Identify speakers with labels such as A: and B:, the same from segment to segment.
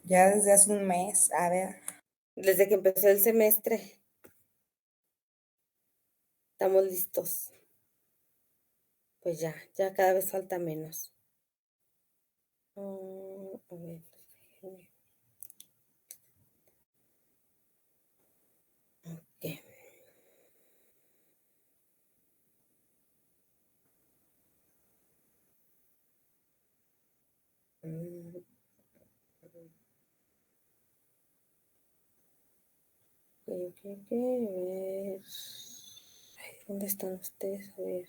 A: Ya desde hace un mes, a ver.
B: Desde que empezó el semestre, estamos listos. Pues ya cada vez falta menos. A ver, déjenme- ¿qué? Mm, a ver. Ay, ¿dónde están ustedes? A ver,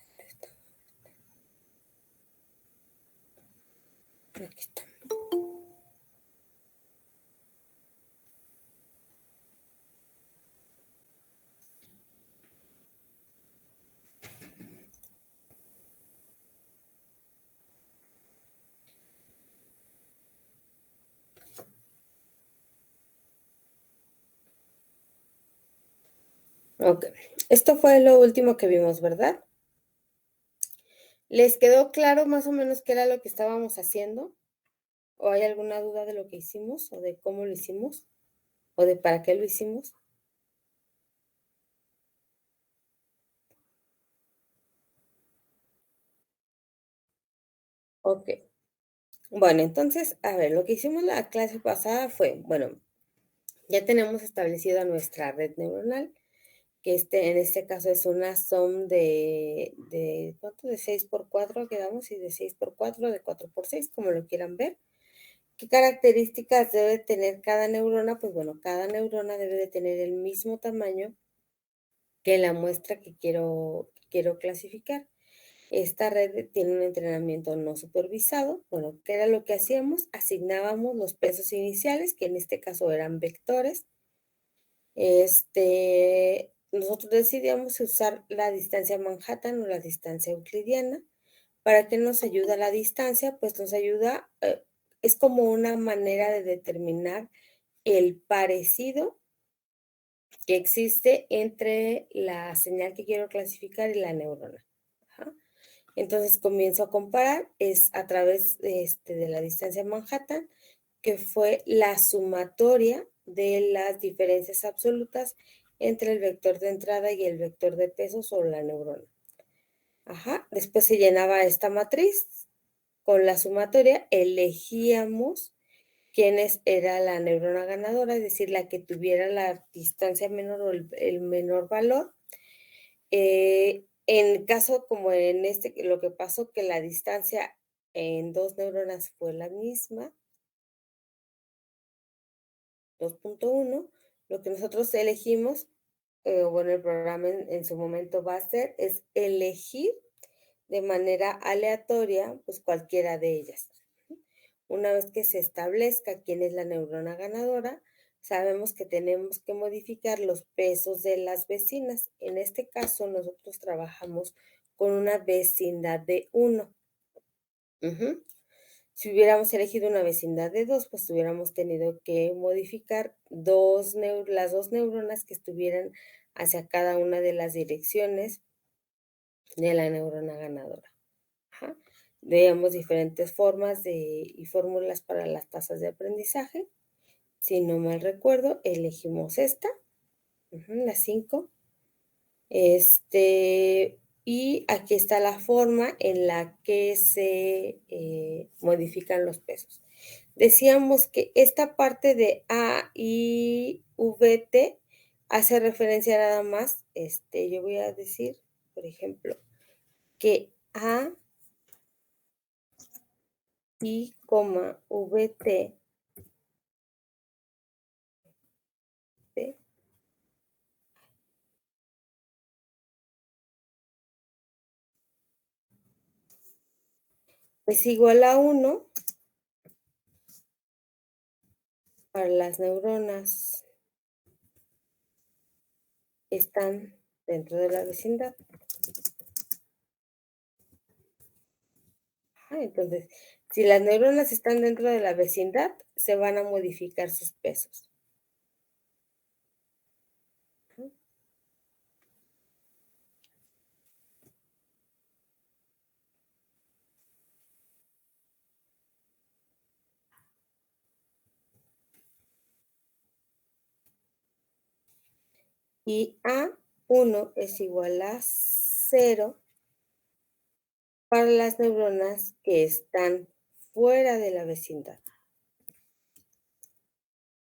B: ¿dónde están? Aquí están. Ok, esto fue lo último que vimos, ¿verdad? ¿Les quedó claro más o menos qué era lo que estábamos haciendo? ¿O hay alguna duda de lo que hicimos o de cómo lo hicimos o de para qué lo hicimos? Ok, bueno, entonces, a ver, lo que hicimos la clase pasada fue, bueno, ya tenemos establecida nuestra red neuronal, que en este caso es una sum de ¿cuánto? De 6 por 4 quedamos, y de 6 por 4 de 4 por 6 como lo quieran ver. ¿Qué características debe tener cada neurona? Pues bueno, cada neurona debe de tener el mismo tamaño que la muestra que quiero clasificar. Esta red tiene un entrenamiento no supervisado. Bueno, ¿qué era lo que hacíamos? Asignábamos los pesos iniciales, que en este caso eran vectores. Nosotros decidíamos usar la distancia Manhattan o la distancia euclidiana. ¿Para qué nos ayuda la distancia? Pues nos ayuda, es como una manera de determinar el parecido que existe entre la señal que quiero clasificar y la neurona. Ajá. Entonces comienzo a comparar, es a través de la distancia Manhattan, que fue la sumatoria de las diferencias absolutas entre el vector de entrada y el vector de peso sobre la neurona. Ajá. Después se llenaba esta matriz con la sumatoria, elegíamos quiénes era la neurona ganadora, es decir, la que tuviera la distancia menor o el menor valor. En caso como en lo que pasó, que la distancia en dos neuronas fue la misma, 2.1, lo que nosotros elegimos, bueno, el programa en su momento va a hacer, es elegir de manera aleatoria, pues cualquiera de ellas. Una vez que se establezca quién es la neurona ganadora, sabemos que tenemos que modificar los pesos de las vecinas. En este caso, nosotros trabajamos con una vecindad de 1. Si hubiéramos elegido una vecindad de 2, pues hubiéramos tenido que modificar las dos neuronas que estuvieran hacia cada una de las direcciones de la neurona ganadora. Ajá. Veíamos diferentes formas y fórmulas para las tasas de aprendizaje. Si no mal recuerdo, elegimos esta, la 5. Y aquí está la forma en la que se modifican los pesos. Decíamos que esta parte de A y VT hace referencia nada más, yo voy a decir, por ejemplo, que A y, VT es igual a 1 para las neuronas que están dentro de la vecindad. Entonces, si las neuronas están dentro de la vecindad, se van a modificar sus pesos. y A1 es igual a 0 para las neuronas que están fuera de la vecindad.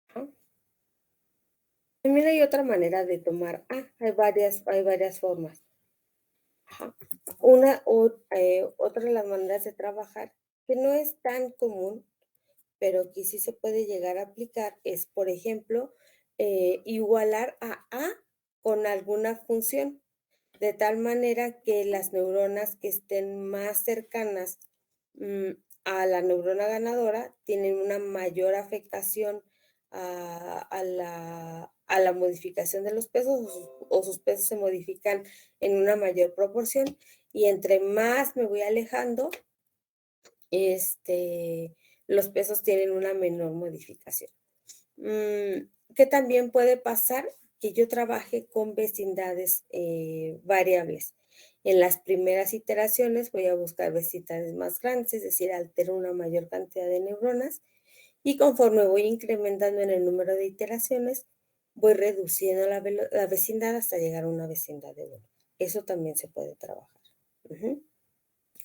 B: Ajá. También hay otra manera de tomar A, hay varias formas. Ajá. Otra de las maneras de trabajar, que no es tan común, pero que sí se puede llegar a aplicar, es, por ejemplo, igualar a A con alguna función, de tal manera que las neuronas que estén más cercanas mm, a la neurona ganadora tienen una mayor afectación a la modificación de los pesos o sus pesos se modifican en una mayor proporción y entre más me voy alejando, los pesos tienen una menor modificación. ¿Qué también puede pasar? Que yo trabaje con vecindades variables. En las primeras iteraciones voy a buscar vecindades más grandes, es decir, altero una mayor cantidad de neuronas y conforme voy incrementando en el número de iteraciones, voy reduciendo la vecindad hasta llegar a una vecindad de 1. Eso también se puede trabajar. Ujú.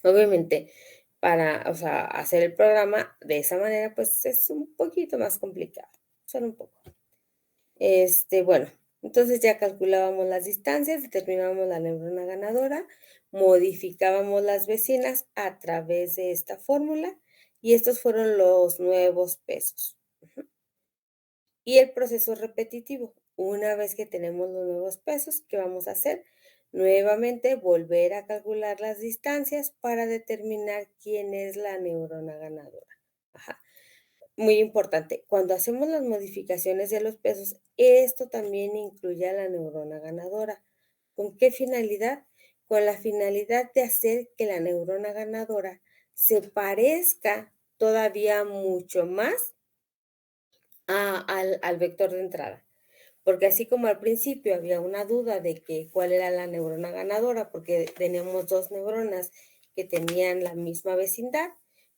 B: Obviamente, para, o sea, hacer el programa de esa manera, pues es un poquito más complicado, solo un poco. Bueno, entonces ya calculábamos las distancias, determinábamos la neurona ganadora, modificábamos las vecinas a través de esta fórmula y estos fueron los nuevos pesos. Ujú. Y el proceso repetitivo. Una vez que tenemos los nuevos pesos, ¿qué vamos a hacer? Nuevamente volver a calcular las distancias para determinar quién es la neurona ganadora. Ajá. Muy importante, cuando hacemos las modificaciones de los pesos, esto también incluye a la neurona ganadora. ¿Con qué finalidad? Con la finalidad de hacer que la neurona ganadora se parezca todavía mucho más al vector de entrada. Porque así como al principio había una duda de que cuál era la neurona ganadora, porque teníamos dos neuronas que tenían la misma vecindad,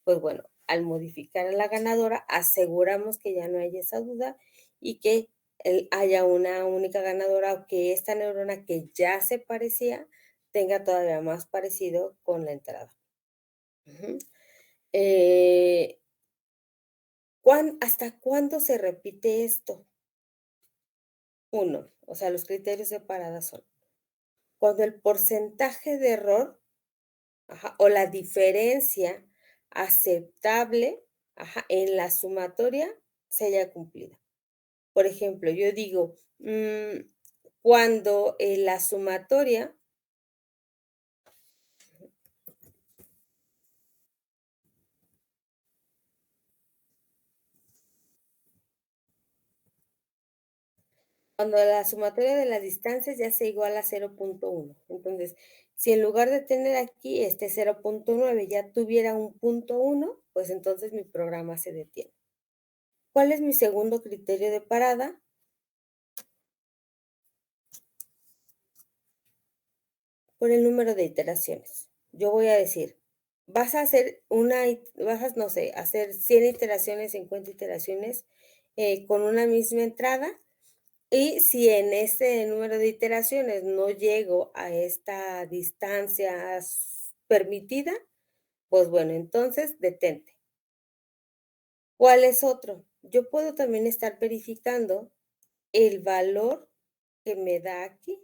B: pues bueno, al modificar a la ganadora aseguramos que ya no haya esa duda y que haya una única ganadora o que esta neurona que ya se parecía tenga todavía más parecido con la entrada. Ujú. Eh, ¿Hasta cuándo se repite esto? Uno, o sea, los criterios de parada son cuando el porcentaje de error, ajá, o la diferencia aceptable, ajá, en la sumatoria se haya cumplido. Por ejemplo, yo digo, cuando la sumatoria, cuando la sumatoria de las distancias ya sea igual a 0.1. Entonces, si en lugar de tener aquí este 0.9 ya tuviera un punto 1, pues entonces mi programa se detiene. ¿Cuál es mi segundo criterio de parada? Por el número de iteraciones. Yo voy a decir, vas a hacer no sé, hacer 100 iteraciones, 50 iteraciones con una misma entrada y si en ese número de iteraciones no llego a esta distancia permitida, pues bueno, entonces detente. ¿Cuál es otro? Yo puedo también estar verificando el valor que me da aquí,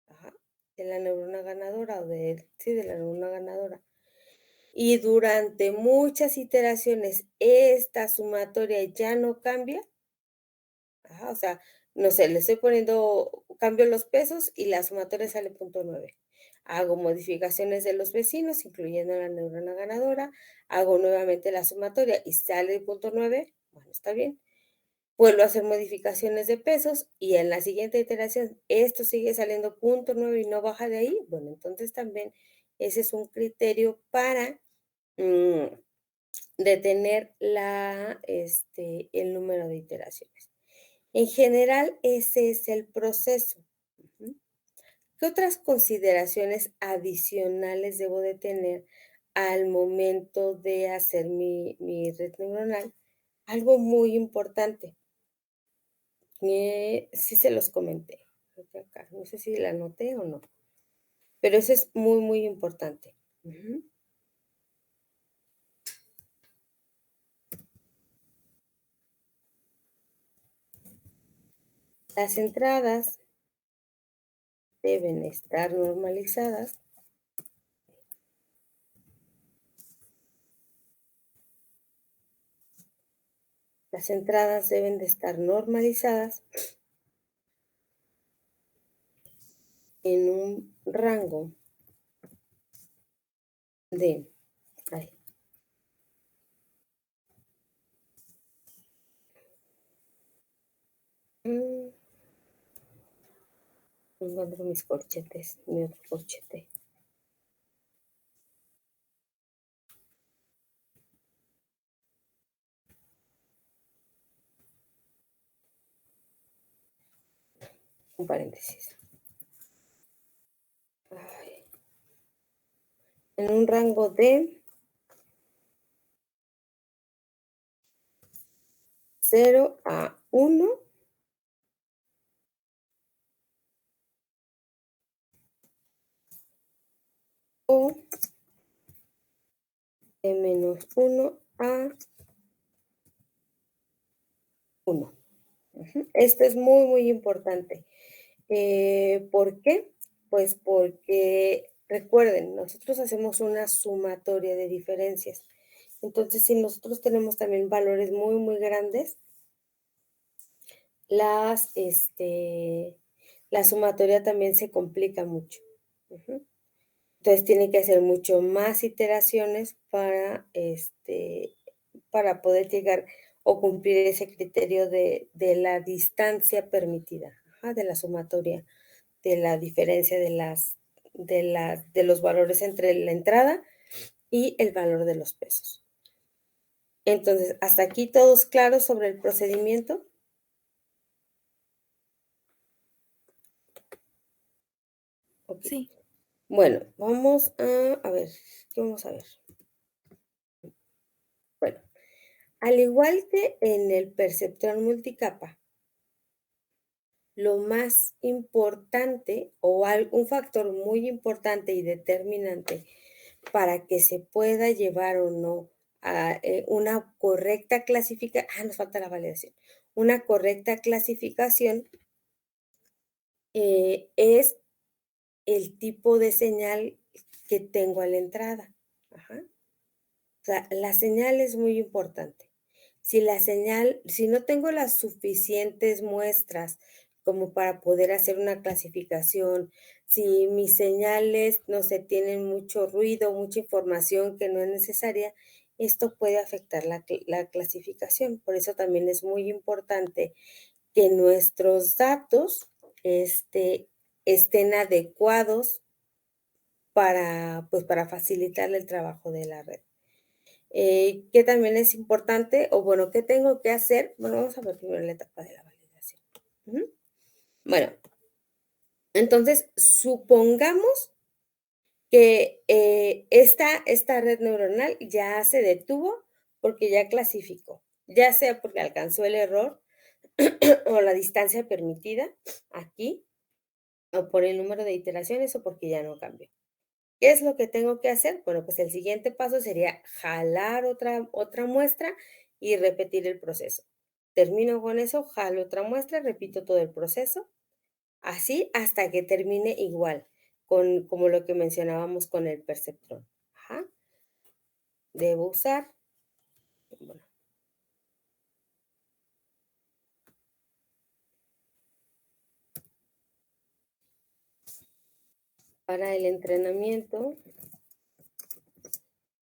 B: ajá, de la neurona ganadora o sí, de la neurona ganadora. Y durante muchas iteraciones esta sumatoria ya no cambia, ajá, o sea, no sé, le estoy poniendo, cambio los pesos y la sumatoria sale 0.9. Hago modificaciones de los vecinos, incluyendo la neurona ganadora, hago nuevamente la sumatoria y sale 0.9, bueno, está bien. Vuelvo a hacer modificaciones de pesos y en la siguiente iteración esto sigue saliendo 0.9 y no baja de ahí, bueno, entonces también ese es un criterio para mm, detener el número de iteraciones. En general, ese es el proceso. Ujú. ¿Qué otras consideraciones adicionales debo de tener al momento de hacer mi red neuronal? Algo muy importante, sí se los comenté. creo que acá, no sé si la anoté o no, pero eso es muy, muy importante. Ujú. Las entradas deben estar normalizadas. Las entradas deben de estar normalizadas en un rango de, ay, mm, no encuentro mis corchetes, mi otro corchete. Un paréntesis. Ay, en un rango de 0 a 1 o de -1 a 1. Ujú. Esto es muy, muy importante. ¿Por qué? Pues porque recuerden, nosotros hacemos una sumatoria de diferencias. Entonces, si nosotros tenemos también valores muy, muy grandes, la sumatoria también se complica mucho. Ujú. Entonces, tiene que hacer mucho más iteraciones para poder llegar o cumplir ese criterio de la distancia permitida, ajá, de la sumatoria, de la diferencia de los valores entre la entrada y el valor de los pesos. Entonces, ¿hasta aquí todos claros sobre el procedimiento? Ok.
A: Sí.
B: Bueno, vamos a ver, ¿qué vamos a ver? Bueno, al igual que en el perceptrón multicapa, lo más importante un factor muy importante y determinante para que se pueda llevar o no a una correcta clasificación, nos falta la validación, una correcta clasificación es el tipo de señal que tengo a la entrada. Ajá. O sea, la señal es muy importante. Si no tengo las suficientes muestras como para poder hacer una clasificación, si mis señales, no sé, tienen mucho ruido, mucha información que no es necesaria, esto puede afectar la clasificación. Por eso también es muy importante que nuestros datos estén adecuados pues, para facilitar el trabajo de la red. ¿Qué también es importante? O bueno, ¿qué tengo que hacer? Bueno, vamos a ver primero la etapa de la validación. Ujú. Bueno, entonces, supongamos que esta red neuronal ya se detuvo porque ya clasificó, ya sea porque alcanzó el error o la distancia permitida aquí, o por el número de iteraciones o porque ya no cambió. ¿Qué es lo que tengo que hacer? Bueno, pues el siguiente paso sería jalar otra muestra y repetir el proceso. Termino con eso, jalo otra muestra, repito todo el proceso, así hasta que termine igual, como lo que mencionábamos con el perceptrón. Ajá. Debo usar, bueno, para el entrenamiento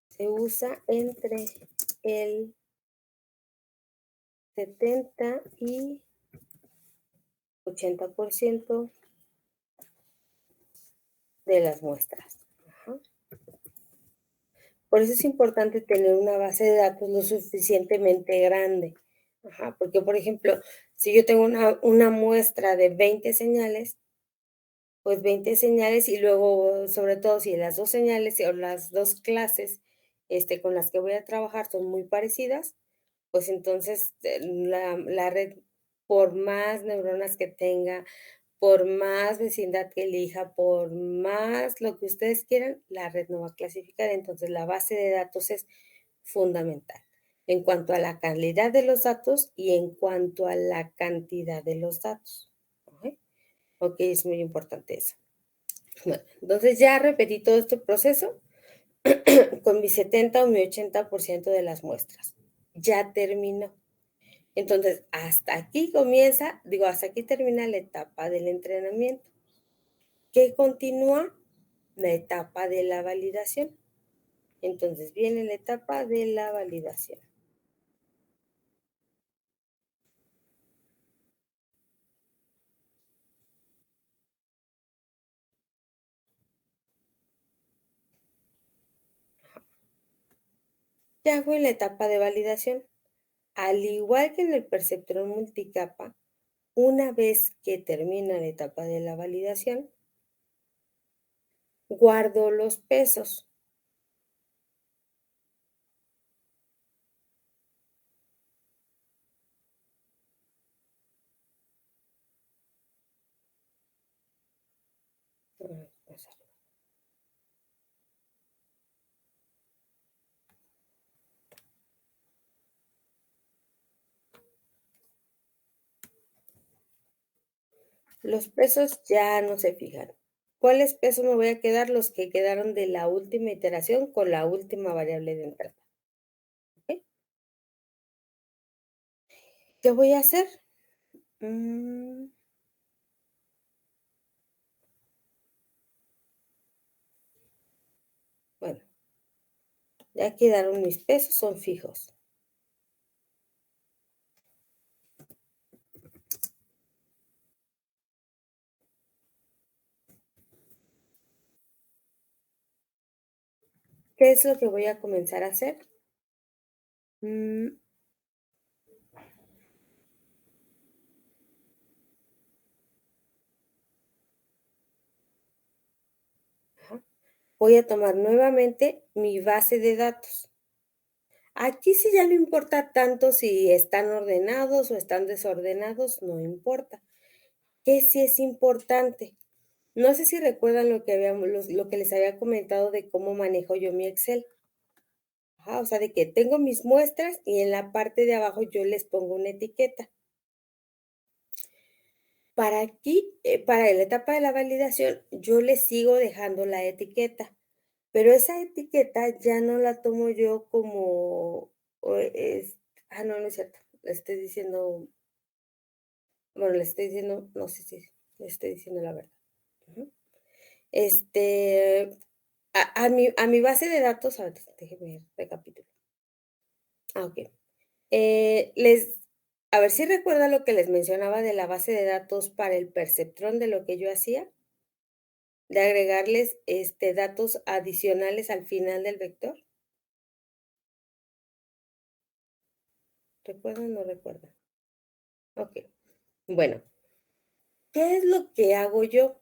B: se usa entre el 70 y 80% de las muestras. Ajá. Por eso es importante tener una base de datos lo suficientemente grande. Ajá, porque, por ejemplo, si yo tengo una muestra de 20 señales, pues 20 señales y luego, sobre todo si las 2 señales o las 2 clases, con las que voy a trabajar son muy parecidas, pues entonces, la red, por más neuronas que tenga, por más vecindad que elija, por más lo que ustedes quieran, la red no va a clasificar. Entonces, la base de datos es fundamental en cuanto a la calidad de los datos y en cuanto a la cantidad de los datos. ¿Ok? Ok, es muy importante eso. Bueno, entonces ya repetí todo este proceso con mi 70 o mi 80% de las muestras. Ya terminó. Entonces, hasta aquí comienza, digo, hasta aquí termina la etapa del entrenamiento. ¿Qué continúa? La etapa de la validación. Entonces viene la etapa de la validación. ¿Qué hago en la etapa de validación? Al igual que en el perceptrón multicapa, una vez que termina la etapa de la validación, guardo los pesos. Los pesos ya no se fijan. ¿Cuáles pesos me voy a quedar? Los que quedaron de la última iteración con la última variable de entrada. ¿Ok? ¿Qué voy a hacer? Bueno, ya quedaron mis pesos, son fijos. ¿Qué es lo que voy a comenzar a hacer? Mm, ajá. Voy a tomar nuevamente mi base de datos. Aquí sí ya no importa tanto si están ordenados o están desordenados, no importa. ¿Qué sí es importante? No sé si recuerdan lo que lo que les había comentado de cómo manejo yo mi Excel. Ajá, o sea, de que tengo mis muestras y en la parte de abajo yo les pongo una etiqueta. Para aquí, para la etapa de la validación, yo les sigo dejando la etiqueta, pero esa etiqueta ya no la tomo yo como, no, no es cierto, le estoy diciendo, bueno, le estoy diciendo, no sé si le estoy diciendo la verdad. Ujú. Este, a mi base de datos, a ver, déjenme recapitular. Ok. Les, a ver si recuerda lo que les mencionaba de la base de datos para el perceptrón de lo que yo hacía, de agregarles datos adicionales al final del vector. ¿Recuerdan o no recuerdan? Ok. Bueno, ¿qué es lo que hago yo?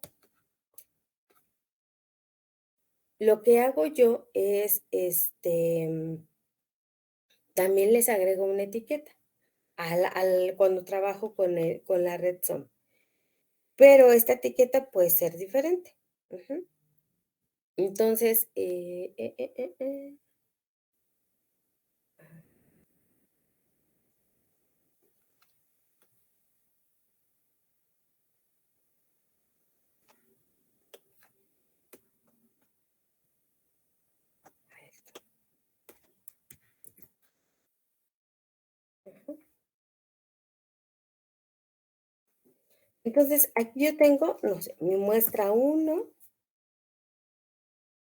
B: Lo que hago yo es, también les agrego una etiqueta cuando trabajo con la red SOM. Pero esta etiqueta puede ser diferente. Ujú. Entonces, ujú. Entonces, aquí yo tengo, no sé, mi muestra uno,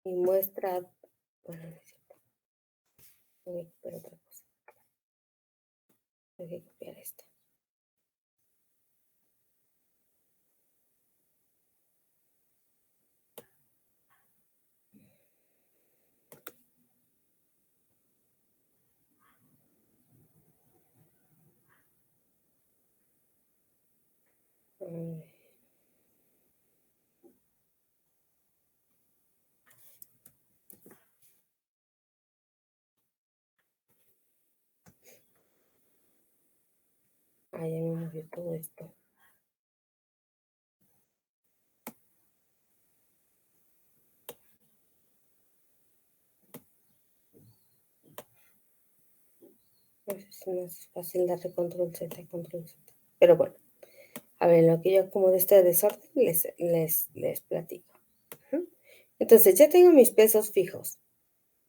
B: mi muestra, bueno, no es cierto, voy a copiar otra cosa, voy a copiar esta. Mm, ya me movió todo esto. Es más fácil darle control Z, control Z. Pero bueno, a ver, en lo que yo acomodo este desorden, les platico. Entonces, ya tengo mis pesos fijos.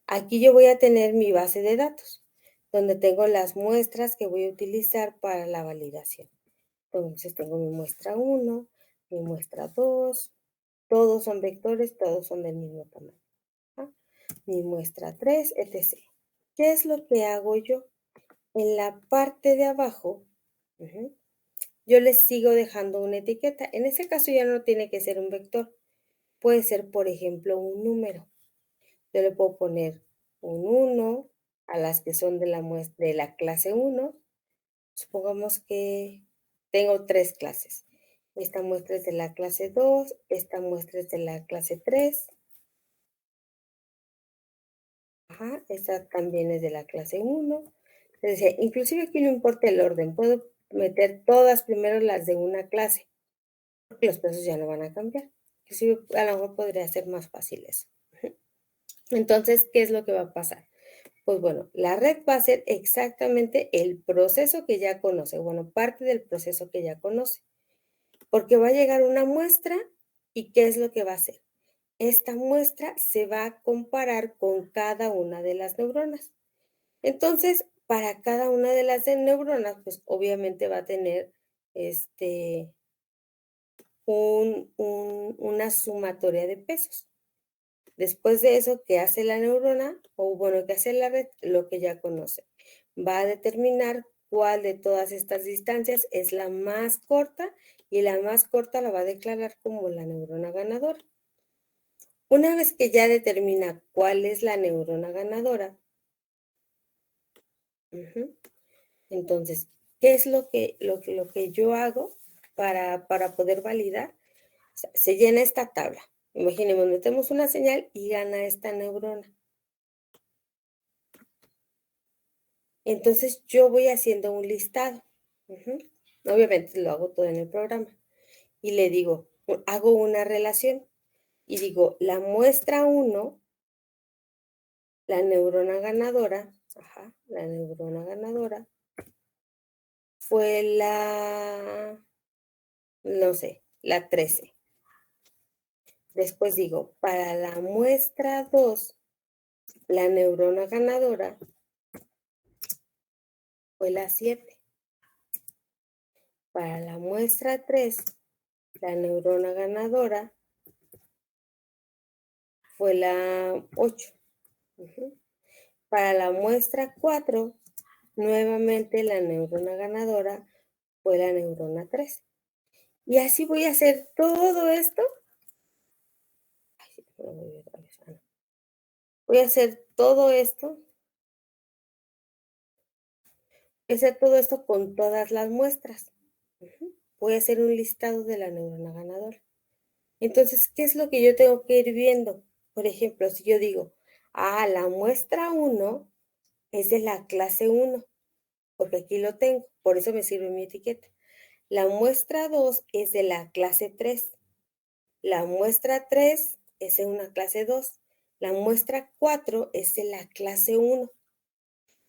B: Aquí yo voy a tener mi base de datos, donde tengo las muestras que voy a utilizar para la validación. Entonces, tengo mi muestra 1, mi muestra 2, todos son vectores, todos son del mismo tamaño. ¿Ah? Mi muestra 3, etc. ¿Qué es lo que hago yo? En la parte de abajo, yo les sigo dejando una etiqueta. En ese caso ya no tiene que ser un vector. Puede ser, por ejemplo, un número. Yo le puedo poner un 1 a las que son de la clase 1. Supongamos que tengo 3 clases. Esta muestra es de la clase 2, esta muestra es de la clase 3. Ajá, esta también es de la clase 1. Entonces, inclusive aquí no importa el orden, puedo meter todas primero las de una clase, porque los pesos ya no van a cambiar. Inclusive a lo mejor podría ser más fácil eso. Entonces, ¿qué es lo que va a pasar? Pues bueno, la red va a ser exactamente el proceso que ya conoce, bueno, parte del proceso que ya conoce, porque va a llegar una muestra y ¿qué es lo que va a hacer? Esta muestra se va a comparar con cada una de las neuronas. Entonces, para cada una de las neuronas, pues obviamente va a tener una sumatoria de pesos. Después de eso, ¿qué hace la neurona? O bueno, ¿qué hace la red? Lo que ya conoce. Va a determinar cuál de todas estas distancias es la más corta y la más corta la va a declarar como la neurona ganadora. Una vez que ya determina cuál es la neurona ganadora, entonces, ¿qué es lo que yo hago para poder validar? O sea, se llena esta tabla. Imaginemos, metemos una señal y gana esta neurona. Entonces, yo voy haciendo un listado. Obviamente lo hago todo en el programa. Y le digo, hago una relación. Y digo, la muestra 1, la neurona ganadora, la neurona ganadora, fue no sé, la 13. Después digo, para la muestra 2, la neurona ganadora fue la 7. Para la muestra 3, la neurona ganadora fue la 8. Para la muestra 4, nuevamente la neurona ganadora fue la neurona 3. Y así voy a hacer todo esto. Voy a hacer todo esto. Voy a hacer todo esto con todas las muestras. Voy a hacer un listado de la neurona ganadora. Entonces, ¿qué es lo que yo tengo que ir viendo? Por ejemplo, si yo digo, la muestra 1 es de la clase 1, porque aquí lo tengo, por eso me sirve mi etiqueta. La muestra 2 es de la clase 3. La muestra 3 es de una clase 2. La muestra 4 es de la clase 1.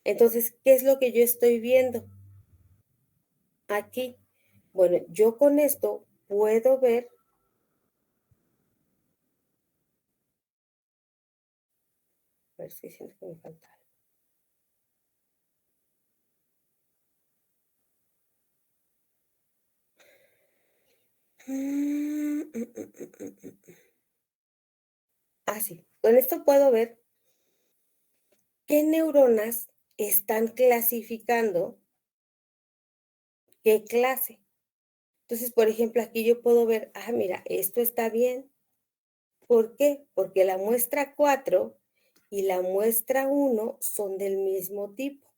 B: Entonces, ¿qué es lo que yo estoy viendo aquí? Bueno, yo con esto puedo ver. A ver si siento que me falta algo. Sí, con esto puedo ver qué neuronas están clasificando qué clase. Entonces, por ejemplo, aquí yo puedo ver, mira, esto está bien. ¿Por qué? Porque la muestra 4 y la muestra 1 son del mismo tipo.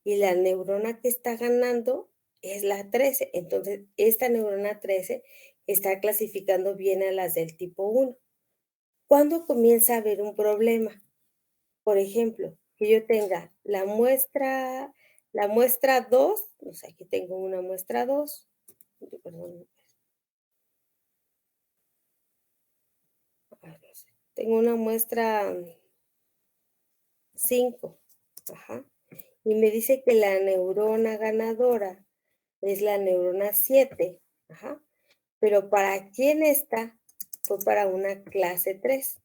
B: Y la neurona que está ganando es la 13. Entonces, esta neurona 13 está clasificando bien a las del tipo 1. ¿Cuándo comienza a haber un problema? Por ejemplo, que yo tenga la muestra 2, o sea, aquí tengo una muestra 2, perdón, tengo una muestra 5, y me dice que la neurona ganadora es la neurona 7, ajá, pero ¿para quién está? Fue para una clase 3.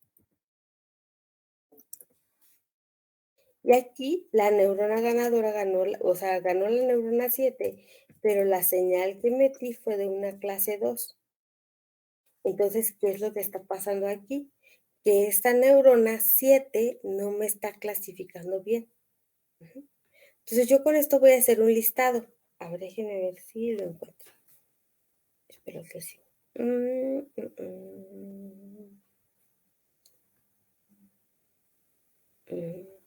B: Y aquí la neurona ganadora ganó, o sea, ganó la neurona 7, pero la señal que metí fue de una clase 2. Entonces, ¿qué es lo que está pasando aquí? Que esta neurona 7 no me está clasificando bien. Ujú. Entonces, yo con esto voy a hacer un listado. A ver, déjenme ver si lo encuentro. Espero que sí. Mm, mm, mm, mm.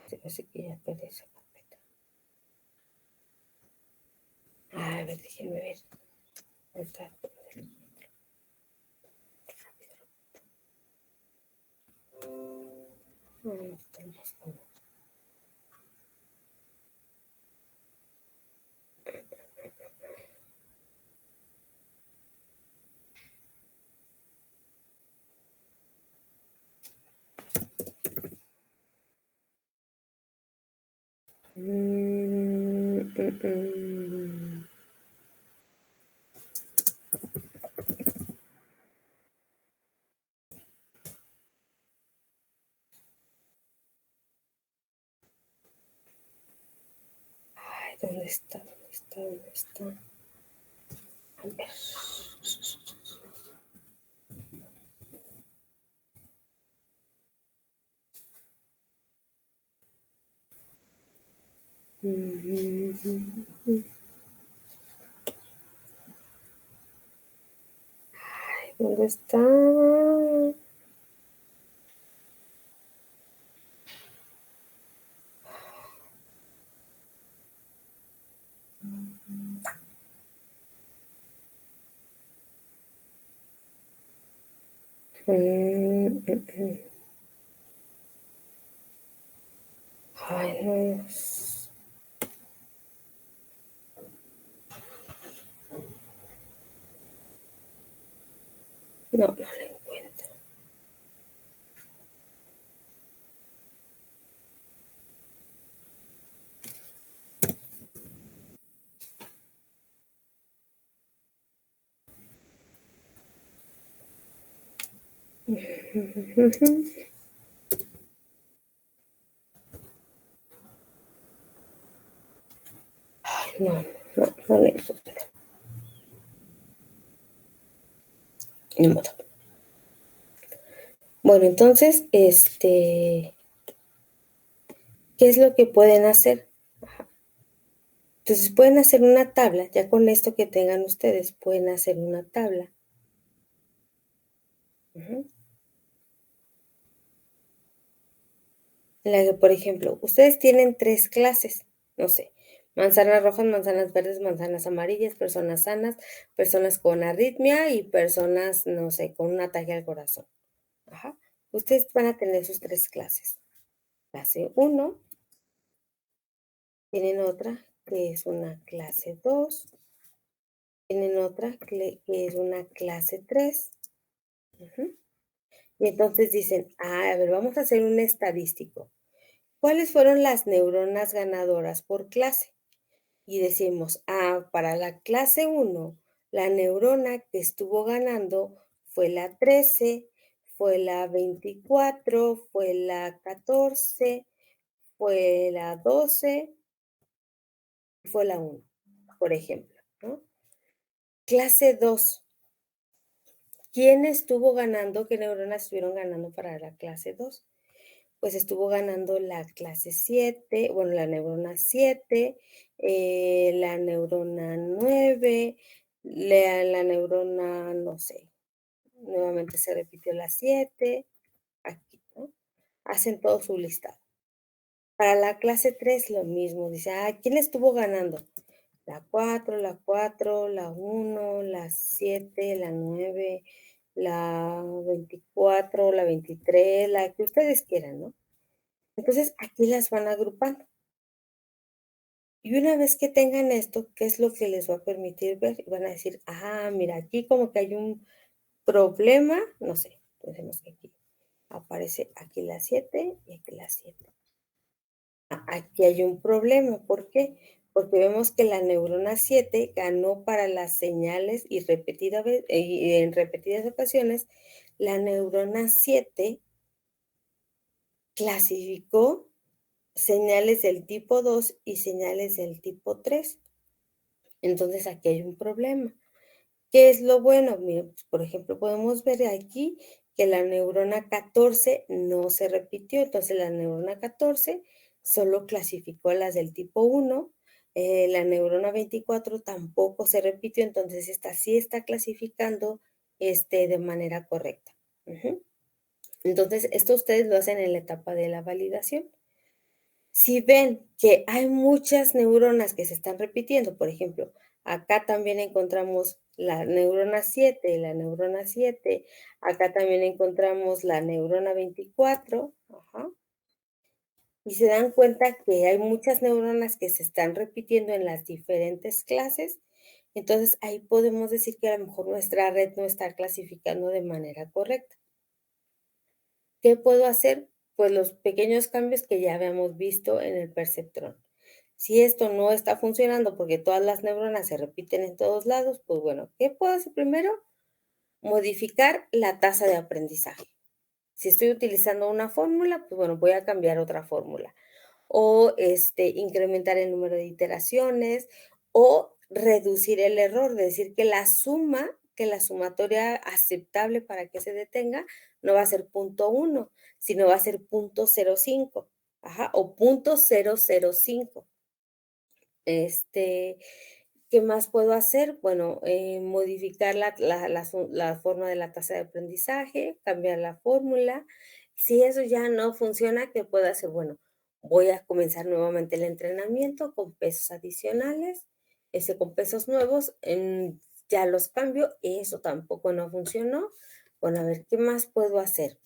B: Se me hace que ya perdí esa carpeta. A ver, déjenme ver. Ahorita. Mm, mm, mm. Ay, ¿dónde está? ¿Dónde está? ¿Dónde está? A ver. Mm, ¿dónde está? Ay, no. No, no la encuentro. Ay, no, no, no la encuentro. Ni modo. Bueno, entonces, ¿qué es lo que pueden hacer? Entonces pueden hacer una tabla, ya con esto que tengan ustedes, pueden hacer una tabla. Ujú. En la que, por ejemplo, ustedes tienen 3 clases, no sé, manzanas rojas, manzanas verdes, manzanas amarillas, personas sanas, personas con arritmia y personas, no sé, con un ataque al corazón. Ajá. Ustedes van a tener sus 3 clases. Clase 1, tienen otra que es una clase 2, tienen otra que es una clase 3. Ujú. Y entonces dicen, a ver, vamos a hacer un estadístico. ¿Cuáles fueron las neuronas ganadoras por clase? Y decimos, para la clase 1, la neurona que estuvo ganando fue la 13, fue la 24, fue la 14, fue la 12 y fue la 1, por ejemplo, ¿no? Clase 2, ¿quién estuvo ganando? ¿Qué neuronas estuvieron ganando para la clase 2? Pues estuvo ganando la clase 7, bueno, la neurona 7, la neurona 9, la neurona, no sé, nuevamente se repitió la 7, aquí, ¿no? Hacen todo su listado. Para la clase 3 lo mismo, dice, ¿quién estuvo ganando? la 1, la 7, la 9, la 24, la 23, la que ustedes quieran, ¿no? Entonces, aquí las van agrupando. Y una vez que tengan esto, ¿qué es lo que les va a permitir ver? Y van a decir, ah, mira, aquí como que hay un problema, no sé, pensemos que aquí aparece aquí la 7 y aquí la 7. Aquí hay un problema, ¿por qué? Porque vemos que la neurona 7 ganó para las señales y y en repetidas ocasiones, la neurona 7 clasificó señales del tipo 2 y señales del tipo 3. Entonces, aquí hay un problema. ¿Qué es lo bueno? Miren, pues, por ejemplo, podemos ver aquí que la neurona 14 no se repitió, entonces la neurona 14 solo clasificó las del tipo 1, la neurona 24 tampoco se repitió, entonces esta sí está clasificando de manera correcta. Entonces, esto ustedes lo hacen en la etapa de la validación. Si ven que hay muchas neuronas que se están repitiendo, por ejemplo, acá también encontramos la neurona 7, acá también encontramos la neurona 24, ajá, y se dan cuenta que hay muchas neuronas que se están repitiendo en las diferentes clases, entonces ahí podemos decir que a lo mejor nuestra red no está clasificando de manera correcta. ¿Qué puedo hacer? Pues los pequeños cambios que ya habíamos visto en el perceptrón. Si esto no está funcionando porque todas las neuronas se repiten en todos lados, pues bueno, ¿qué puedo hacer primero? Modificar la tasa de aprendizaje. Si estoy utilizando una fórmula, pues bueno, voy a cambiar otra fórmula. O incrementar el número de iteraciones o reducir el error, es decir, que la sumatoria aceptable para que se detenga no va a ser punto 1, sino va a ser punto 0,5, ajá, o punto 0,05. ¿Qué más puedo hacer? Bueno, modificar la forma de la tasa de aprendizaje, cambiar la fórmula. Si eso ya no funciona, ¿qué puedo hacer? Bueno, voy a comenzar nuevamente el entrenamiento con pesos adicionales, con pesos nuevos, ya los cambio, eso tampoco no funcionó. Bueno, a ver, ¿qué más puedo hacer?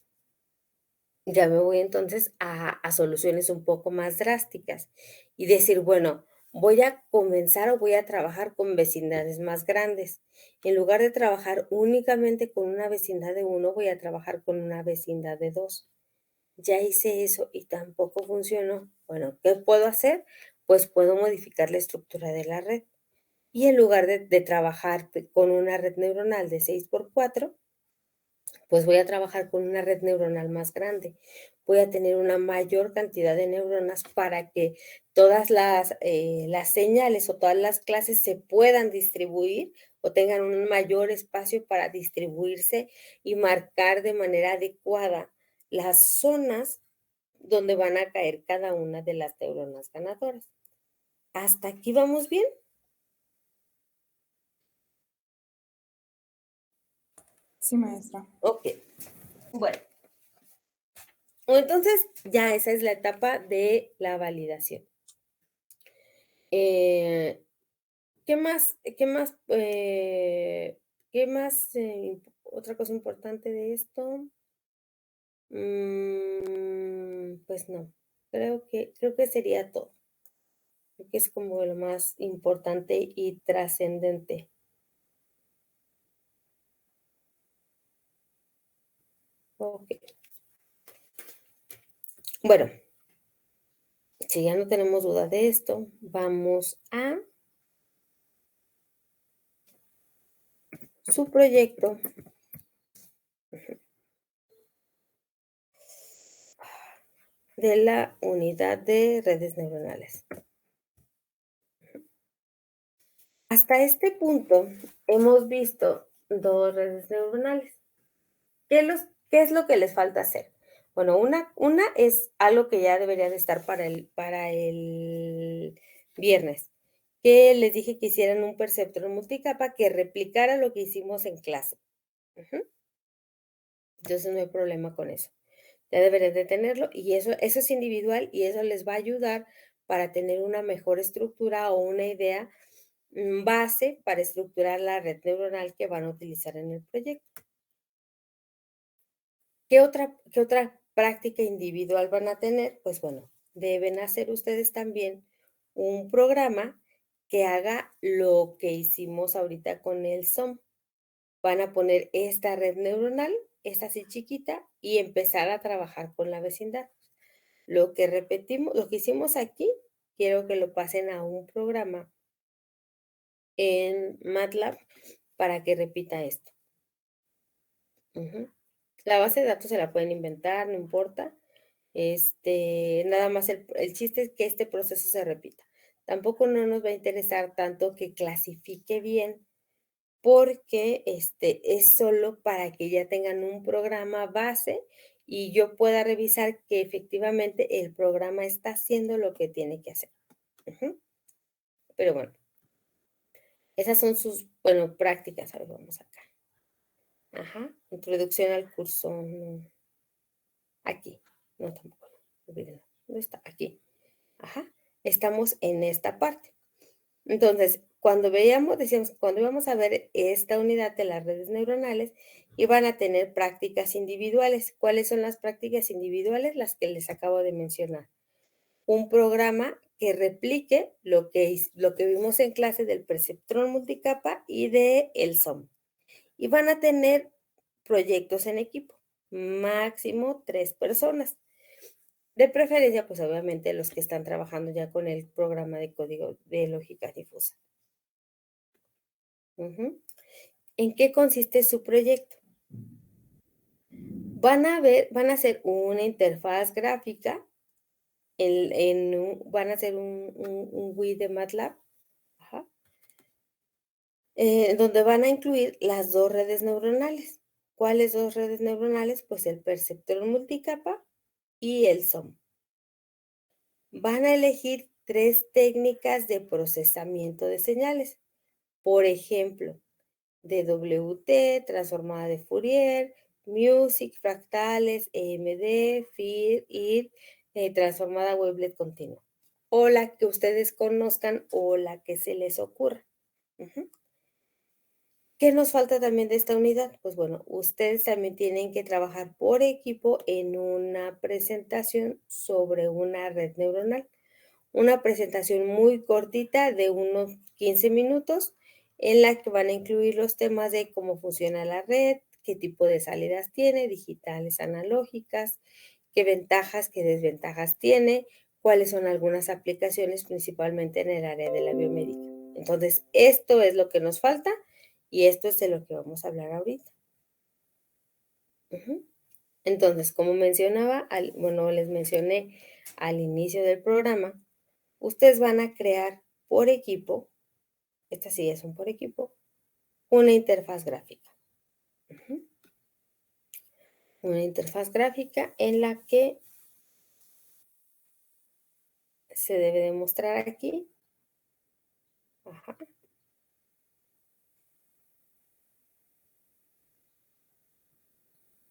B: Ya me voy entonces a soluciones un poco más drásticas y decir, bueno, voy a comenzar o voy a trabajar con vecindades más grandes. En lugar de trabajar únicamente con una vecindad de 1, voy a trabajar con una vecindad de 2. Ya hice eso y tampoco funcionó. Bueno, ¿qué puedo hacer? Pues puedo modificar la estructura de la red. Y en lugar de trabajar con una red neuronal de 6 por 4, pues voy a trabajar con una red neuronal más grande. Voy a tener una mayor cantidad de neuronas para que todas las señales o todas las clases se puedan distribuir o tengan un mayor espacio para distribuirse y marcar de manera adecuada las zonas donde van a caer cada una de las neuronas ganadoras. ¿Hasta aquí vamos bien?
A: Sí, maestra.
B: Ok. Bueno, entonces ya esa es la etapa de la validación. Eh, ¿Qué más? ¿Qué más? Otra cosa importante de esto. Pues no. Creo que sería todo. Creo que es como lo más importante y trascendente. Ok. Bueno, si ya no tenemos duda de esto, vamos a su proyecto de la unidad de redes neuronales. Hasta este punto hemos visto 2 redes neuronales. ¿Qué es lo que les falta hacer? Bueno, una es algo que ya debería de estar para el viernes, que les dije que hicieran un perceptrón multicapa que replicara lo que hicimos en clase. Entonces, no hay problema con eso. Ya deberían de tenerlo y eso es individual y eso les va a ayudar para tener una mejor estructura o una idea base para estructurar la red neuronal que van a utilizar en el proyecto. ¿Qué otra práctica individual van a tener? Pues bueno, deben hacer ustedes también un programa que haga lo que hicimos ahorita con el SOM. Van a poner esta red neuronal, es así chiquita, y empezar a trabajar con la vecindad. Lo que repetimos, lo que hicimos aquí, quiero que lo pasen a un programa en MATLAB para que repita esto. Ujú. La base de datos se la pueden inventar, no importa. Nada más el chiste es que este proceso se repita. Tampoco no nos va a interesar tanto que clasifique bien, porque es solo para que ya tengan un programa base y yo pueda revisar que efectivamente el programa está haciendo lo que tiene que hacer. Ujú. Pero bueno, esas son sus, bueno, prácticas. A ver, vamos acá. Ajá, introducción al curso. Aquí. No, tampoco. Olvídenlo. ¿Dónde está? Aquí. Ajá. Estamos en esta parte. Entonces, cuando veíamos, decíamos, cuando íbamos a ver esta unidad de las redes neuronales, iban a tener prácticas individuales. ¿Cuáles son las prácticas individuales? Las que les acabo de mencionar. Un programa que replique lo que vimos en clase del perceptrón multicapa y de el SOM. Y van a tener proyectos en equipo, máximo 3 personas. De preferencia, pues obviamente los que están trabajando ya con el programa de código de lógica difusa. Ujú. ¿En qué consiste su proyecto? Van a hacer una interfaz gráfica, van a hacer un GUI de MATLAB, ajá, donde van a incluir las 2 redes neuronales. ¿Cuáles 2 redes neuronales? Pues el perceptrón multicapa y el SOM. Van a elegir 3 técnicas de procesamiento de señales. Por ejemplo, DWT, transformada de Fourier, Music, fractales, EMD, FIR, IR, transformada Wavelet continua. O la que ustedes conozcan o la que se les ocurra. Ujú. ¿Qué nos falta también de esta unidad? Pues bueno, ustedes también tienen que trabajar por equipo en una presentación sobre una red neuronal. Una presentación muy cortita de unos 15 minutos en la que van a incluir los temas de cómo funciona la red, qué tipo de salidas tiene, digitales, analógicas, qué ventajas, qué desventajas tiene, cuáles son algunas aplicaciones, principalmente en el área de la biomédica. Entonces, esto es lo que nos falta y esto es de lo que vamos a hablar ahorita. Ujú. Entonces, como mencionaba, bueno, les mencioné al inicio del programa, ustedes van a crear por equipo, estas sí son por equipo, una interfaz gráfica. Ujú. Una interfaz gráfica en la que se debe de mostrar aquí. Ajá.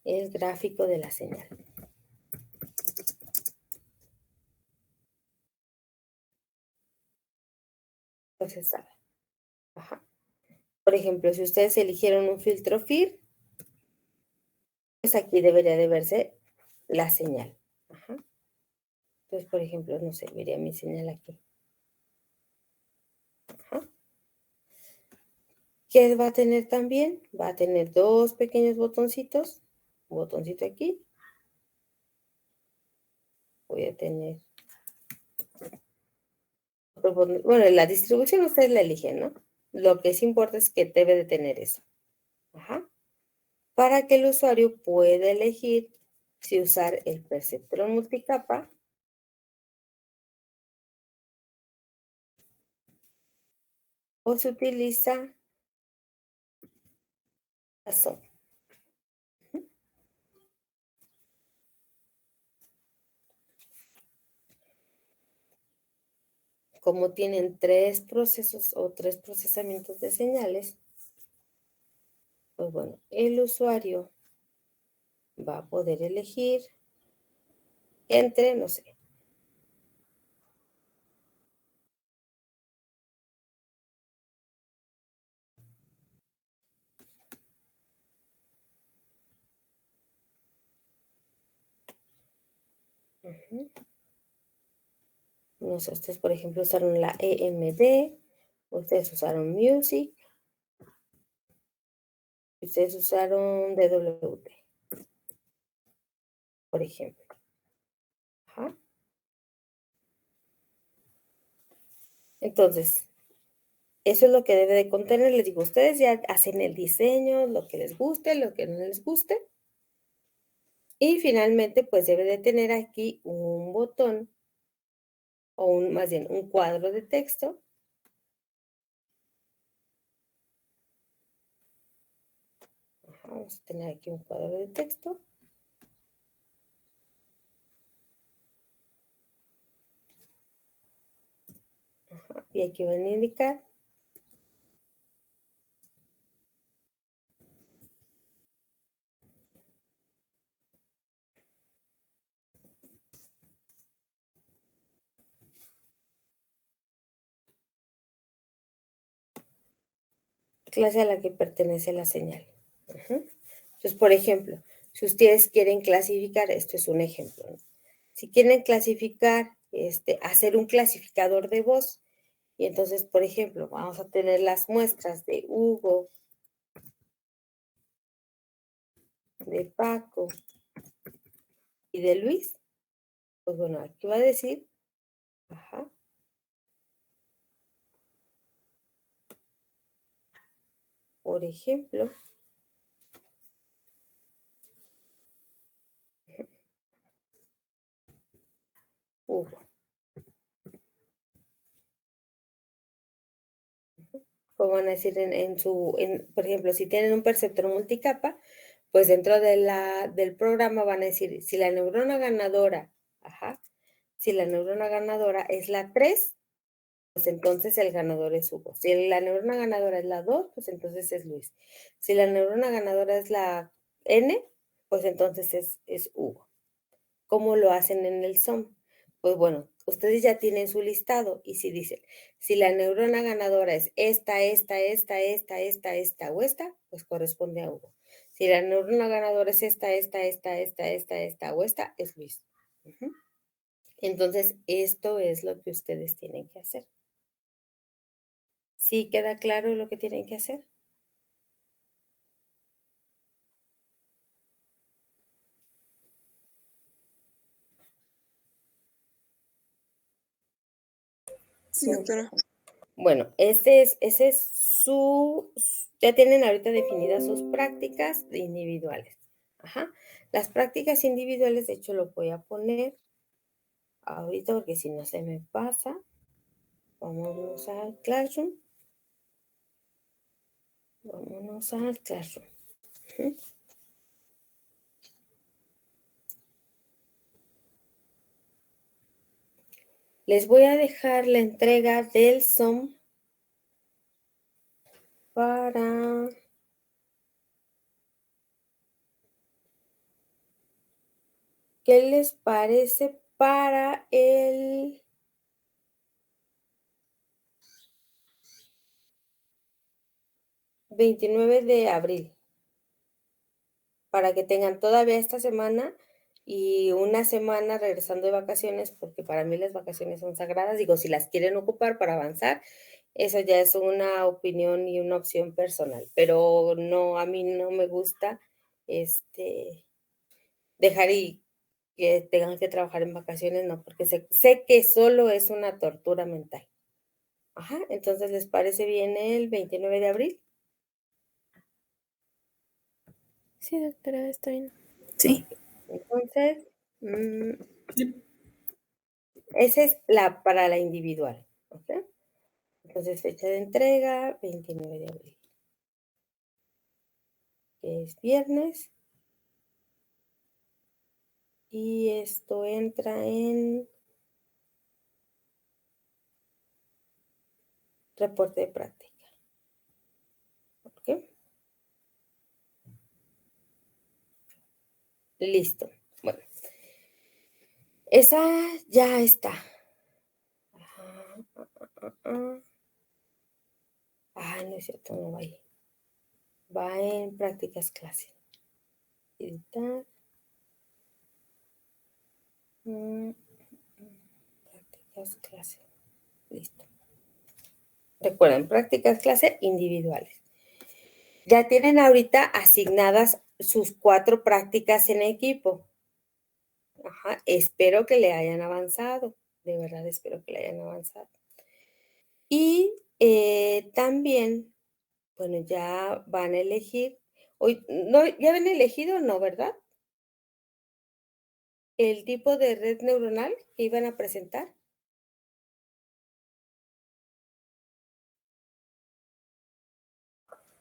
B: El gráfico de la señal procesada. Ajá. Por ejemplo, si ustedes eligieron un filtro FIR, pues aquí debería de verse la señal. Ajá. Entonces, por ejemplo, no sé, vería mi señal aquí. Ajá. ¿Qué va a tener también? Va a tener 2 pequeños botoncitos. Un botoncito aquí. Voy a tener bueno, la distribución ustedes la eligen, ¿no? Lo que sí importa es que debe de tener eso. Ajá. Para que el usuario pueda elegir si usar el perceptrón multicapa o se utiliza la SOM. Como tienen 3 procesos o 3 procesamientos de señales, pues bueno, el usuario va a poder elegir entre, no sé, No sé, ustedes, por ejemplo, usaron la EMD, ustedes usaron Music, ustedes usaron DWT, por ejemplo. Ajá. Entonces, eso es lo que debe de contener. Les digo, ustedes ya hacen el diseño, lo que les guste, lo que no les guste. Y finalmente, pues debe de tener aquí un botón, o más bien un cuadro de texto. Ajá, vamos a tener aquí un cuadro de texto. Ajá, y aquí van a indicar clase a la que pertenece la señal. Ujú. Entonces, por ejemplo, si ustedes quieren clasificar, esto es un ejemplo, ¿no? Si quieren clasificar, hacer un clasificador de voz, y entonces, por ejemplo, vamos a tener las muestras de Hugo, de Paco y de Luis, pues bueno, aquí va a decir, ajá, por ejemplo, Hugo. Como van a decir por ejemplo, si tienen un perceptor multicapa, pues dentro del programa van a decir, si la neurona ganadora, ajá, si la neurona ganadora es la 3, pues entonces el ganador es Hugo. Si la neurona ganadora es la 2, pues entonces es Luis. Si la neurona ganadora es la N, pues entonces es Hugo. ¿Cómo lo hacen en el SOM? Pues bueno, ustedes ya tienen su listado y si dicen, si la neurona ganadora es esta o esta, pues corresponde a Hugo. Si la neurona ganadora es esta o esta, es Luis. Entonces, esto es lo que ustedes tienen que hacer. ¿Sí queda claro lo que tienen que hacer?
A: Sí, doctora.
B: Bueno, ese es ya tienen ahorita definidas sus prácticas individuales. Ajá. Las prácticas individuales, de hecho, lo voy a poner ahorita porque si no se me pasa. Vámonos al Classroom. Vámonos al Classroom. Ujú. Les voy a dejar la entrega del SOM para... ¿Qué les parece para el 29 de abril? Para que tengan todavía esta semana y una semana regresando de vacaciones, porque para mí las vacaciones son sagradas. Digo, si las quieren ocupar para avanzar, eso ya es una opinión y una opción personal, pero no, a mí no me gusta dejar y que tengan que trabajar en vacaciones, no, porque sé que solo es una tortura mental. Ajá, entonces, ¿les parece bien el 29 de abril?
C: Sí, doctora, está bien.
A: Sí.
B: Entonces, esa es para la individual, ¿ok? Entonces, fecha de entrega, 29 de abril, que es viernes. Y esto entra en reporte de práctica, ¿ok? Listo. Bueno, esa ya está. No es cierto, no va ahí. Va en prácticas clase. Editar. Prácticas clase. Listo. Recuerden, prácticas clase individuales. Ya tienen ahorita asignadas sus 4 prácticas en equipo. Ajá, espero que le hayan avanzado. De verdad, espero que le hayan avanzado. Y también, bueno, ya van a elegir. Hoy, no, ¿ya habían elegido o no, verdad? El tipo de red neuronal que iban a presentar.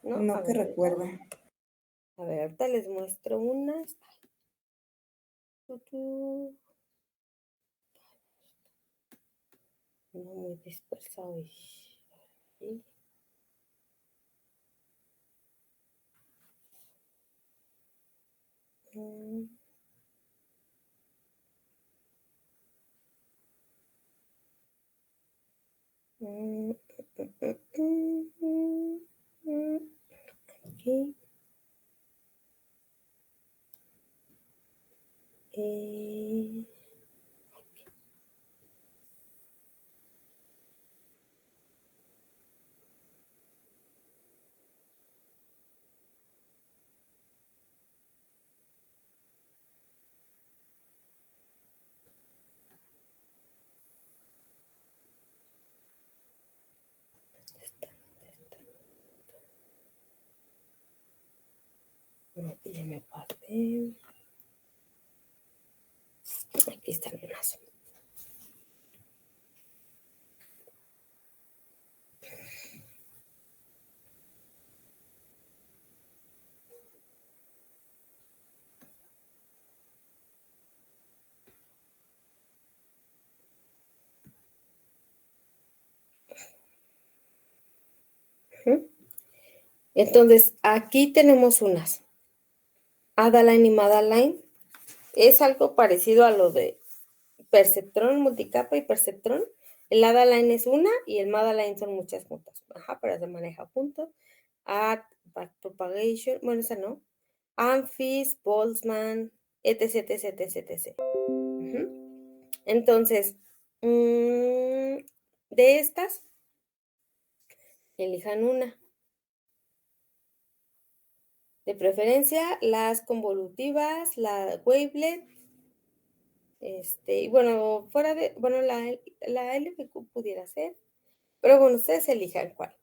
B: ¿No?
A: No
B: A
A: que
B: ver,
A: recuerde.
B: a ver, ahorita les muestro unas. No muy dispersa hoy. Aquí. Mm. Aquí. Ya me pasé. Aquí están unas. Entonces, aquí tenemos unas. Adaline y Madaline. Es algo parecido a lo de perceptrón, multicapa y perceptrón. El Adaline es una y el Madaline son muchas juntas. Ajá, pero se maneja juntos. Add, backpropagation, bueno, esa no. Amphis, Boltzmann, etc, etc, etc, etc. Entonces, de estas, elijan una. De preferencia, las convolutivas, la wavelet, y bueno, fuera de, bueno, la LBQ pudiera ser, pero bueno, ustedes elijan cuál.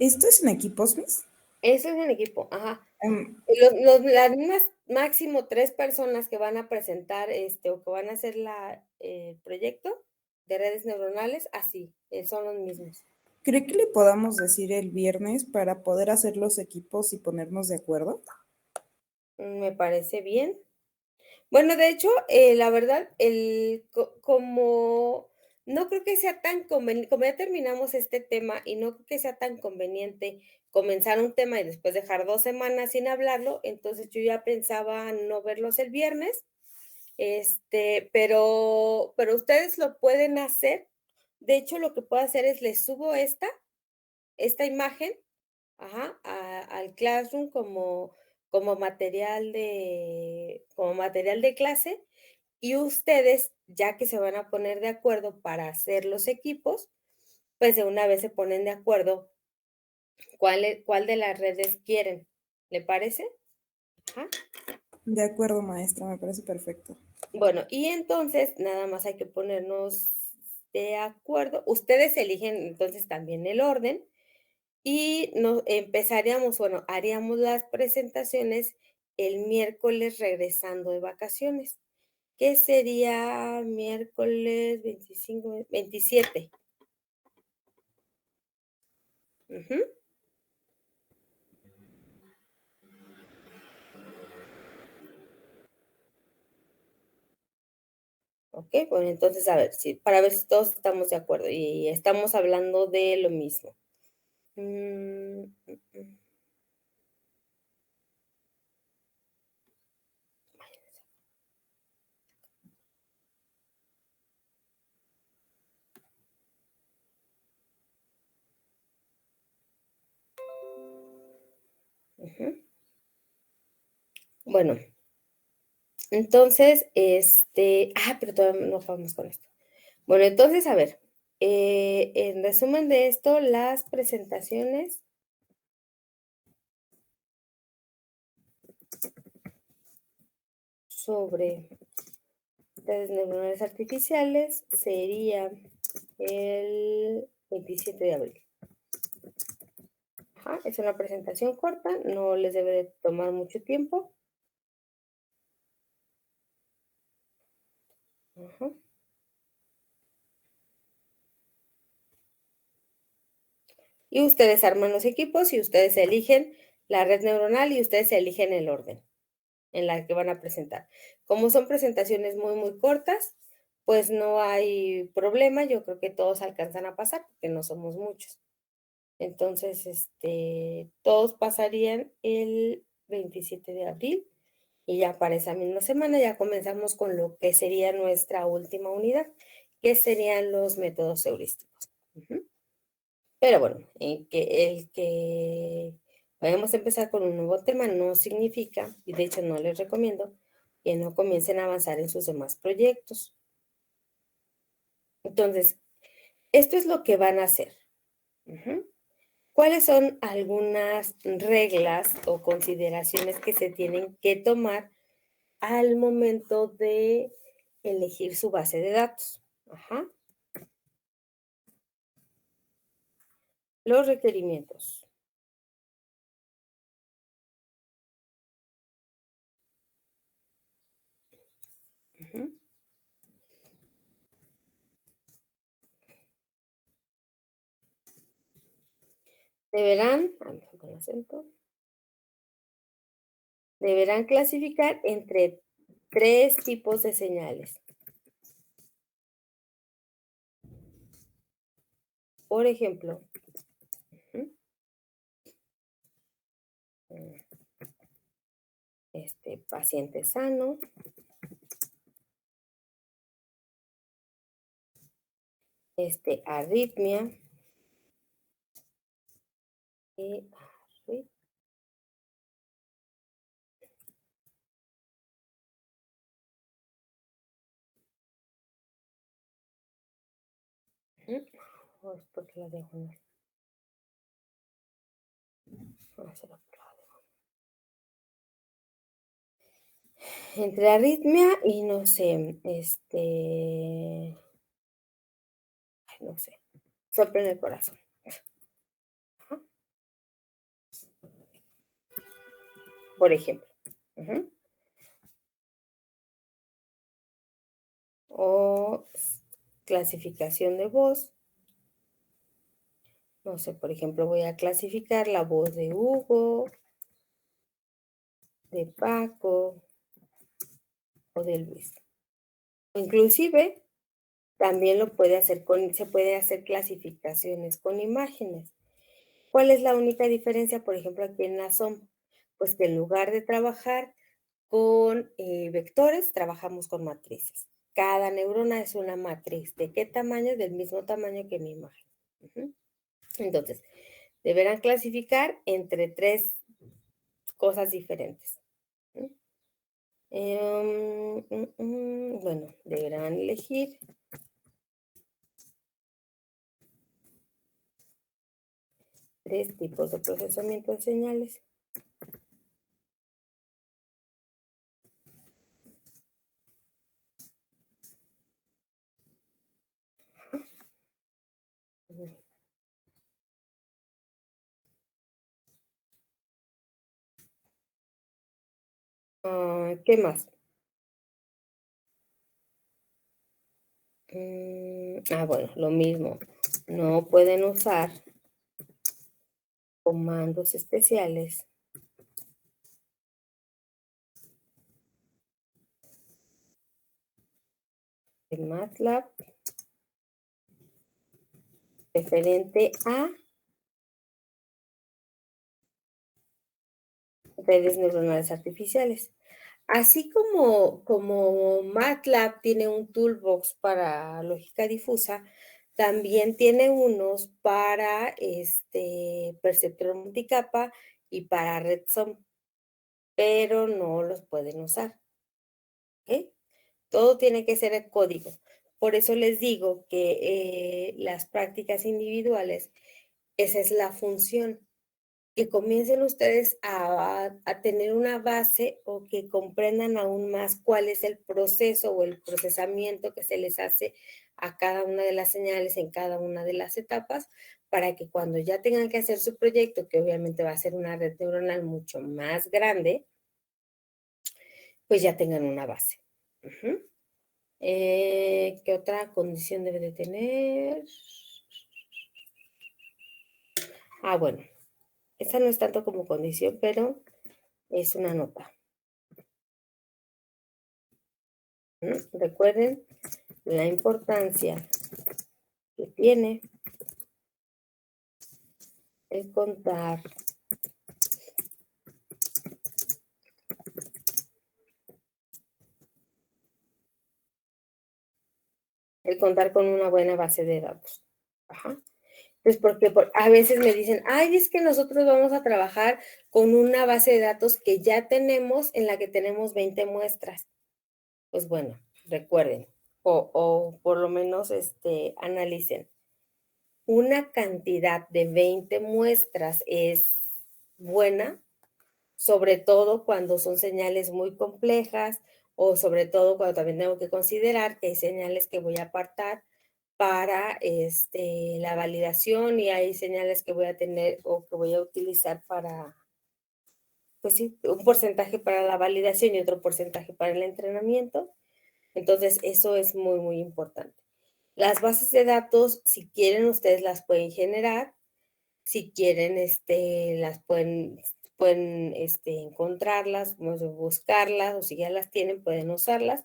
A: ¿Esto es en equipos, Miss?
B: Eso es en equipo, ajá.
A: Em,
B: Las mismas máximo 3 personas que van a presentar o que van a hacer el proyecto de redes neuronales, así, son los mismos.
A: ¿Cree que le podamos decir el viernes para poder hacer los equipos y ponernos de acuerdo?
B: Me parece bien. Bueno, de hecho, la verdad, como no creo que sea tan conveniente, como ya terminamos este tema y no creo que sea tan conveniente comenzar un tema y después dejar 2 semanas sin hablarlo, entonces yo ya pensaba no verlos el viernes, pero ustedes lo pueden hacer. De hecho, lo que puedo hacer es les subo esta imagen, ajá, al Classroom como material de clase, y ustedes, ya que se van a poner de acuerdo para hacer los equipos, pues de una vez se ponen de acuerdo cuál de las redes quieren. ¿Le parece? Ajá.
A: De acuerdo, maestra, me parece perfecto.
B: Bueno, y entonces nada más hay que ponernos de acuerdo. Ustedes eligen entonces también el orden y empezaríamos, bueno, haríamos las presentaciones el miércoles regresando de vacaciones, que sería miércoles 25, 27. Ok, bueno, entonces a ver, sí, para ver si todos estamos de acuerdo y estamos hablando de lo mismo. Bueno, entonces, pero todavía no vamos con esto. Bueno, entonces, a ver, en resumen de esto, las presentaciones sobre redes neuronales artificiales sería el 27 de abril. Ajá, es una presentación corta, no les debe de tomar mucho tiempo. Ajá. Y ustedes arman los equipos y ustedes eligen la red neuronal y ustedes eligen el orden en la que van a presentar. Como son presentaciones muy, muy cortas, pues no hay problema. Yo creo que todos alcanzan a pasar porque no somos muchos. Entonces, todos pasarían el 27 de abril y ya para esa misma semana ya comenzamos con lo que sería nuestra última unidad, que serían los métodos heurísticos. Pero bueno, el que vayamos a empezar con un nuevo tema no significa, y de hecho no les recomiendo, que no comiencen a avanzar en sus demás proyectos. Entonces, esto es lo que van a hacer. ¿Cuáles son algunas reglas o consideraciones que se tienen que tomar al momento de elegir su base de datos? Los requerimientos. Deberán clasificar entre 3 tipos de señales. Por ejemplo, paciente sano, arritmia, porque la diagonal. Entre arritmia y no sé, no sé, soplo en el corazón. Por ejemplo. O clasificación de voz. No sé, por ejemplo, voy a clasificar la voz de Hugo, de Paco o de Luis. Inclusive, también se puede hacer clasificaciones con imágenes. ¿Cuál es la única diferencia, por ejemplo, aquí en la SOM? Pues que en lugar de trabajar con vectores, trabajamos con matrices. Cada neurona es una matriz. ¿De qué tamaño? Del mismo tamaño que mi imagen. Entonces, deberán clasificar entre 3 cosas diferentes. Bueno, deberán elegir tres tipos de procesamiento de señales. ¿Qué más? Bueno, lo mismo. No pueden usar comandos especiales de MATLAB referente a redes neuronales artificiales. Así como MATLAB tiene un toolbox para lógica difusa, también tiene unos para perceptrón multicapa y para RedSum, pero no los pueden usar. ¿Ok? Todo tiene que ser el código. Por eso les digo que las prácticas individuales, esa es la función. Que comiencen ustedes a tener una base o que comprendan aún más cuál es el proceso o el procesamiento que se les hace a cada una de las señales en cada una de las etapas, para que cuando ya tengan que hacer su proyecto, que obviamente va a ser una red neuronal mucho más grande, pues ya tengan una base. ¿Qué otra condición debe de tener? Bueno. Esa no es tanto como condición, pero es una nota. Recuerden la importancia que tiene el contar con una buena base de datos. Pues porque a veces me dicen, ay, es que nosotros vamos a trabajar con una base de datos que ya tenemos, en la que tenemos 20 muestras. Pues bueno, recuerden, o por lo menos analicen. Una cantidad de 20 muestras es buena, sobre todo cuando son señales muy complejas, o sobre todo cuando también tengo que considerar que hay señales que voy a apartar para la validación, y hay señales que voy a tener o que voy a utilizar para, pues sí, un porcentaje para la validación y otro porcentaje para el entrenamiento. Entonces, eso es muy, muy importante. Las bases de datos, si quieren, ustedes las pueden generar. Si quieren, las pueden encontrarlas, buscarlas, o si ya las tienen, pueden usarlas,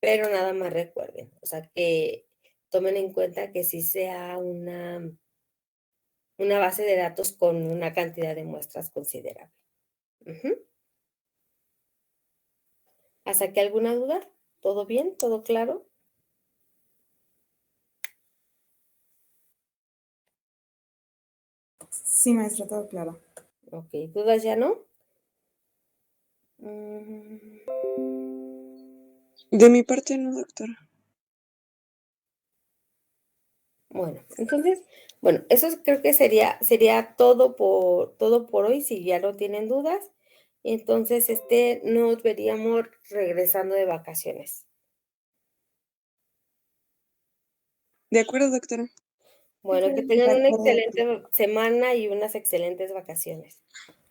B: pero nada más recuerden, o sea, que tomen en cuenta que sí sea una base de datos con una cantidad de muestras considerable. ¿Hasta aquí alguna duda? ¿Todo bien? ¿Todo claro?
A: Sí, maestra, todo claro.
B: Ok, ¿dudas ya no?
D: De mi parte no, doctora.
B: Bueno, entonces, eso creo que sería todo por hoy, si ya no tienen dudas. Entonces, nos veríamos regresando de vacaciones.
D: De acuerdo, doctora.
B: Bueno, que tengan una excelente semana y unas excelentes vacaciones.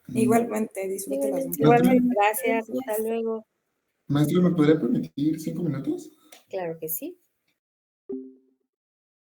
A: Igualmente, disfrútelas mucho.
B: Igualmente, gracias. Hasta luego.
E: Maestra, ¿me podría permitir 5 minutos?
B: Claro que sí.